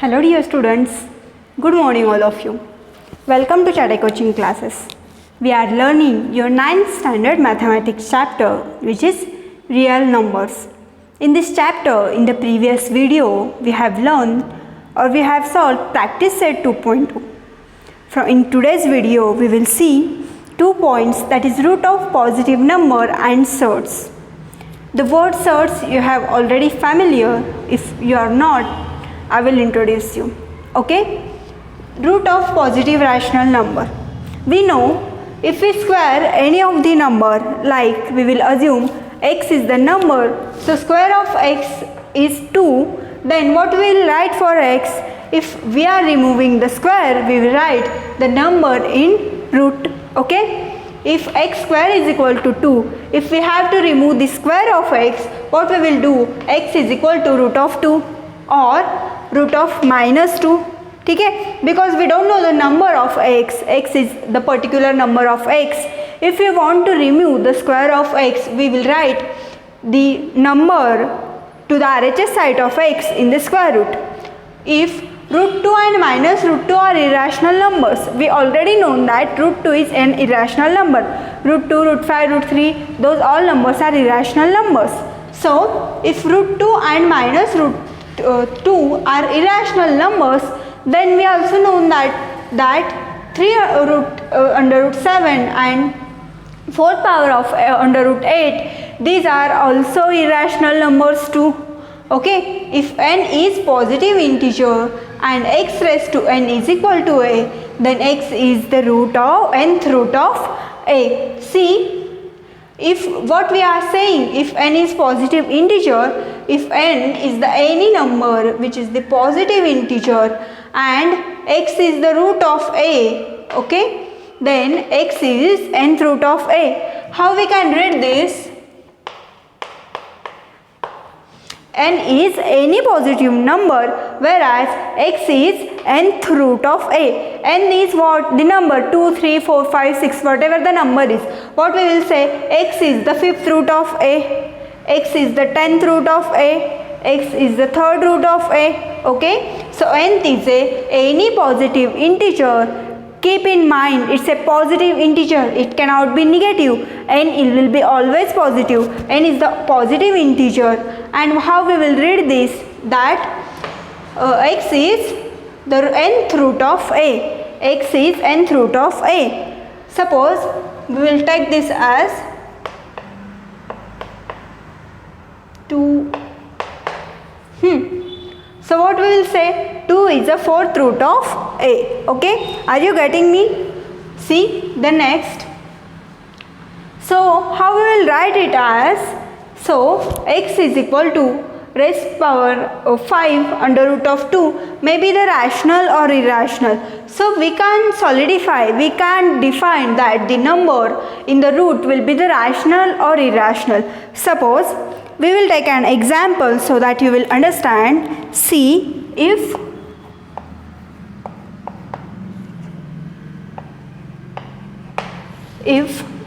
Hello dear students, good morning all of you. Welcome to Chatay Coaching classes. We are learning your 9th standard mathematics chapter, which is real numbers. In this chapter, in the previous video, we have learned or we have solved practice set 2.2. In today's video, we will see 2 points, that is root of positive number and surds. The word surds you have already familiar. If you are not, I will introduce you. Okay? Root of positive rational number. We know if we square any of the number, like we will assume x is the number, so square of x is 2, then what we will write for x? If we are removing the square, we will write the number in root. Okay? If x square is equal to 2, if we have to remove the square of x, what we will do? X is equal to root of 2 or root of minus 2. Okay? Because we don't know the number of x is the particular number of x. If we want to remove the square of x, we will write the number to the RHS side of x in the square root. If root 2 and minus root 2 are irrational numbers, we already know that root 2 is an irrational number. Root 2, root 5, root 3, those all numbers are irrational numbers. So, if root 2 and minus root 2 are irrational numbers, then we also know that 3 under root 7 and 4th power of under root 8, these are also irrational numbers too. Okay, if n is positive integer and x raised to n is equal to a, then x is the nth root of a. See, if what we are saying, if n is positive integer, if n is the any number which is the positive integer and x is the root of a, okay, then x is nth root of a. How we can read this? N is any positive number, whereas x is nth root of a. N is what? The number 2, 3, 4, 5, 6, whatever the number is. What we will say? X is the 5th root of a, x is the 10th root of a, x is the 3rd root of a. Okay? So nth is any positive integer. Keep in mind, it's a positive integer, it cannot be negative. N will be always positive. N is the positive integer. And how we will read this? That x is the nth root of a. X is nth root of a. Suppose we will take this as 2. So what we will say? 2 is the 4th root of a. Okay? Are you getting me? See the next. So how we will write it as? So x is equal to raised power of 5 under root of 2 may be the rational or irrational. So we can solidify, we can define that the number in the root will be the rational or irrational. Suppose we will take an example so that you will understand. See, if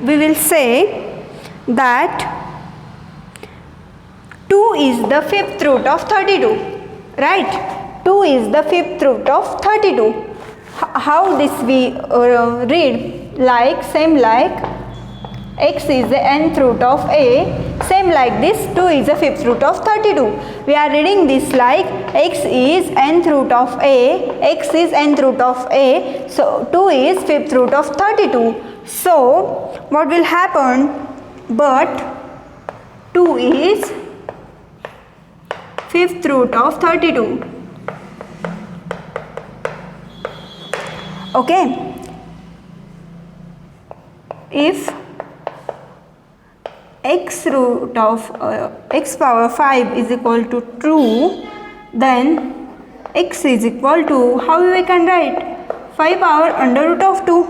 we will say that 2 is the 5th root of 32, right? 2 is the 5th root of 32. How this we read? Like, same like x is the nth root of a, same like this 2 is the 5th root of 32. We are reading this like x is nth root of a, x is nth root of a, so 2 is 5th root of 32. So what will happen? But 2 is 5th root of 32. Okay. If x root of x power 5 is equal to 2, then x is equal to, how we can write? 5 power under root of 2,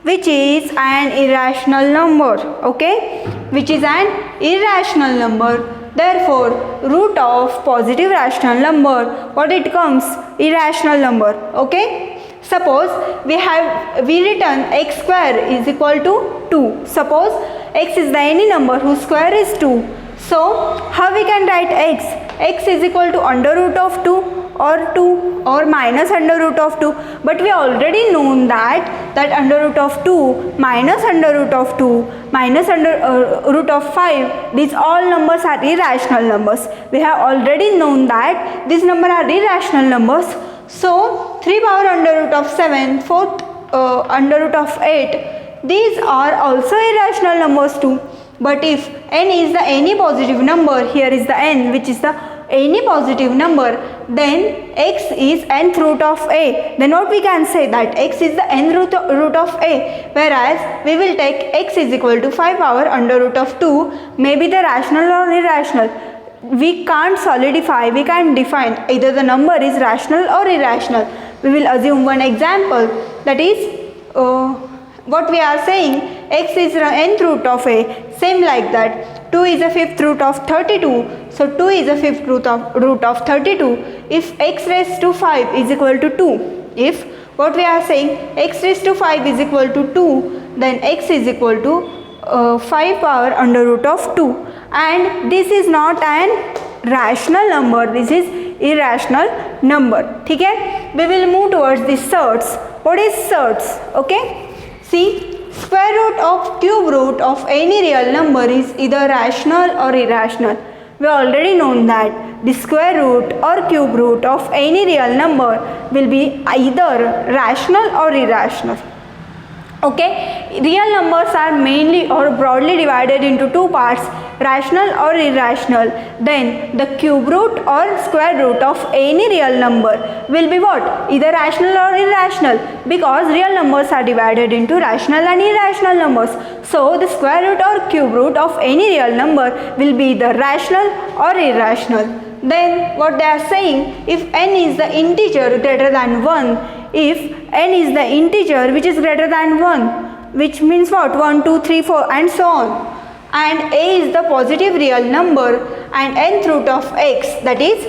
which is an irrational number. Okay? Which is an irrational number. Therefore, root of positive rational number, what it comes? Irrational number. Okay? Suppose we written x square is equal to 2. Suppose x is the any number whose square is 2. So, how we can write x? X is equal to under root of 2. or 2 or minus under root of 2, but we already known that under root of 2 minus under root of 2 minus under root of 5, these all numbers are irrational numbers. We have already known that these numbers are irrational numbers. So 3 power under root of 7, 4th under root of 8, these are also irrational numbers too. But if n is the any positive number, here is the n which is the any positive number, then x is nth root of a. Then what we can say that x is the nth root of a, whereas we will take x is equal to 5 power under root of 2, maybe the rational or irrational. We can't solidify, we can't define either the number is rational or irrational. We will assume one example, that is what we are saying, x is the nth root of a, same like that 2 is the 5th root of 32, so 2 is the 5th root of 32. If x raised to 5 is equal to 2, if what we are saying x raised to 5 is equal to 2, then x is equal to 5 power under root of 2, and this is not an rational number, this is irrational number. ठीक है, we will move towards the surds. What is surds? Okay, see, square root of cube root of any real number is either rational or irrational. We already known that the square root or cube root of any real number will be either rational or irrational. Okay, real numbers are mainly or broadly divided into two parts, rational or irrational. Then the cube root or square root of any real number will be what? Either rational or irrational, because real numbers are divided into rational and irrational numbers. So the square root or cube root of any real number will be either rational or irrational. Then what they are saying, if n is the integer greater than 1, if n is the integer which is greater than 1, which means what? 1, 2, 3, 4 and so on, and a is the positive real number and nth root of x, that is,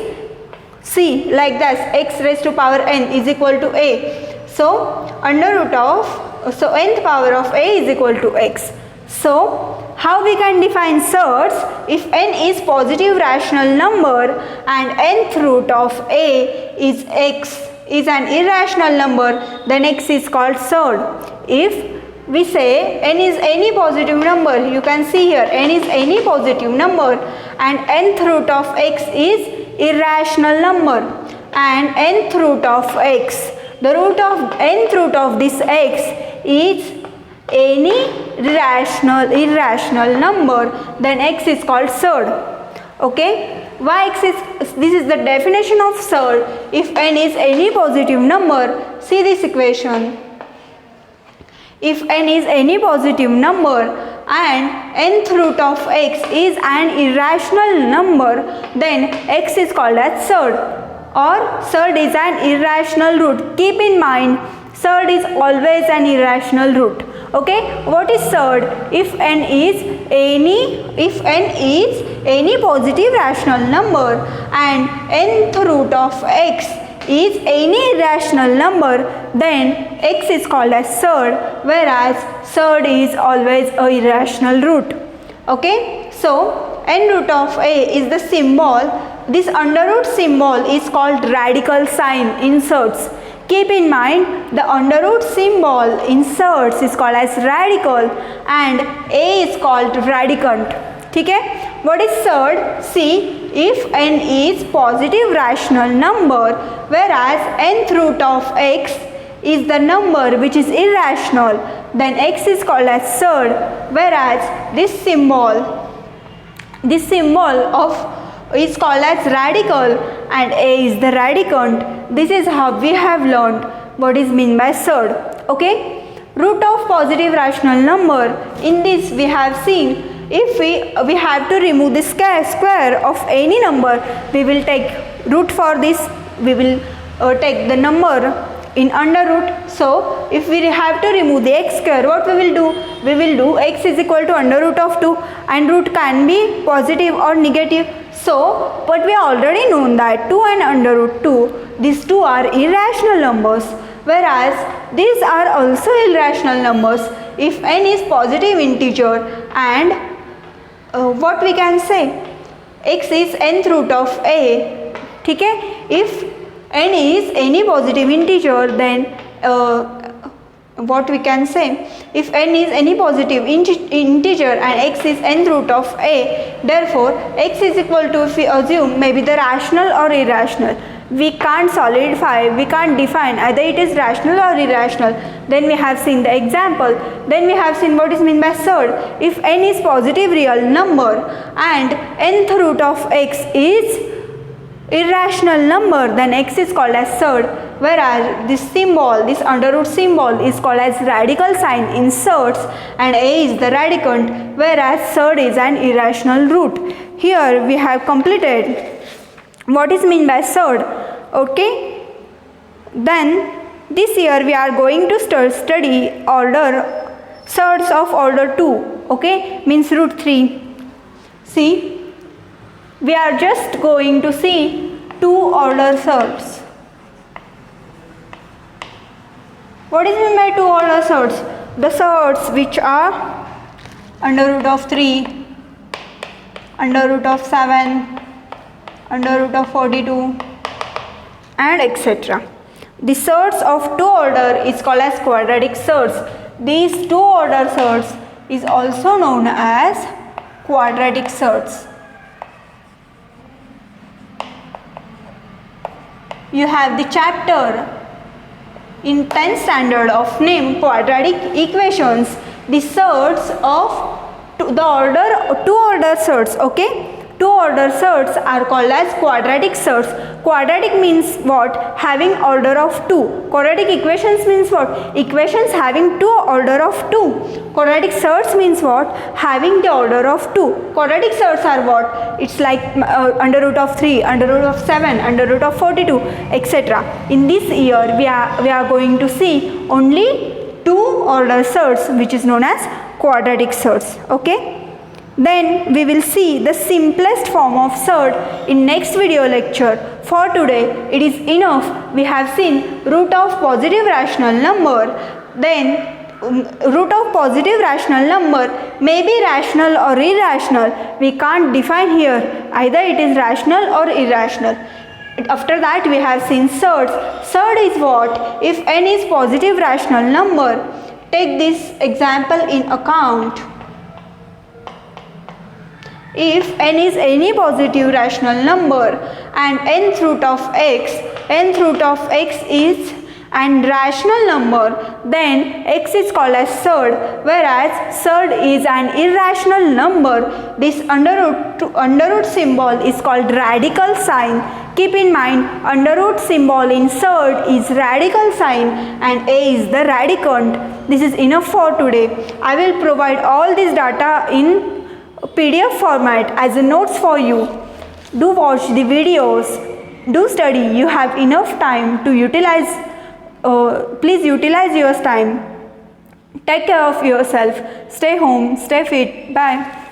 see, like this, x raised to power n is equal to a, so under root of, so nth power of a is equal to x. So how we can define surds? If n is positive rational number and nth root of a is x, is an irrational number, then x is called surd. If we say n is any positive number, you can see here n is any positive number and nth root of x is irrational number, and nth root of x, the root of nth root of this x is any irrational number, then x is called surd. Okay, why x is, this is the definition of surd. If n is any positive number, see this equation, if n is any positive number and nth root of x is an irrational number, then x is called as surd, or surd is an irrational root. Keep in mind, surd is always an irrational root. Okay, what is surd? If n is any positive rational number and nth root of x is any irrational number, then x is called as surd, whereas surd is always a irrational root. Okay, so n root of a is the symbol. This under root symbol is called radical sign in surds. Keep in mind, the under root symbol in surds is called as radical and a is called radicand. ठीक है, what is surd? See, if n is positive rational number, whereas nth root of x is the number which is irrational, then x is called as surd, whereas this symbol of is called as radical and a is the radicand. This is how we have learned what is meant by surd. Okay, root of positive rational number, in this we have seen, if we have to remove the square of any number, we will take root for this, we will take the number in under root. So if we have to remove the x square, what we will do? We will do x is equal to under root of 2, and root can be positive or negative. So, but we already known that 2 and under root 2, these two are irrational numbers, whereas these are also irrational numbers if n is positive integer and what we can say, x is nth root of a. ठीक है, if n is any positive integer, then what we can say, if n is any positive integer and x is nth root of a, therefore x is equal to, if we assume, maybe the rational or irrational. We can't solidify, we can't define either it is rational or irrational. Then we have seen the example. Then we have seen what is meant by surd. If n is positive real number and nth root of x is irrational number, then x is called as surd, whereas this symbol, this under root symbol, is called as radical sign in surds, and a is the radicand, whereas surd is an irrational root. Here we have completed what is meant by surd. Okay, then this year we are going to study order surds of order 2. Okay, means root 3. See, we are just going to see 2 order surds. What is meant by 2 order surds? The surds which are under root of 3, under root of 7, under root of 42, and etc. The surds of 2 order is called as quadratic surds. These 2 order surds is also known as quadratic surds. You have the chapter in 10th standard of name quadratic equations, the surds of the order 2 order surds. Okay, 2 order surds are called as quadratic surds. Quadratic means what? Having order of 2. Quadratic equations means what? Equations having 2 order of 2. Quadratic surds means what? Having the order of 2. Quadratic surds are what? It's like under root of 3, under root of 7, under root of 42, etc. In this year we are going to see only 2 order surds, which is known as quadratic surds. Okay, then we will see the simplest form of surd in next video lecture. For today it is enough. We have seen root of positive rational number. Then root of positive rational number may be rational or irrational. We can't define here, either it is rational or irrational. After that we have seen surds. Surd is what? If n is positive rational number. Take this example in account. If n is any positive rational number and nth root of x is an rational number, then x is called as surd, whereas surd is an irrational number. This under root symbol is called radical sign. Keep in mind, under root symbol in surd is radical sign and a is the radicand. This is enough for today. I will provide all this data in PDF format as a notes for you. Do watch the videos, do study. You have enough time to utilize. Please utilize your time. Take care of yourself. Stay home, stay fit. Bye.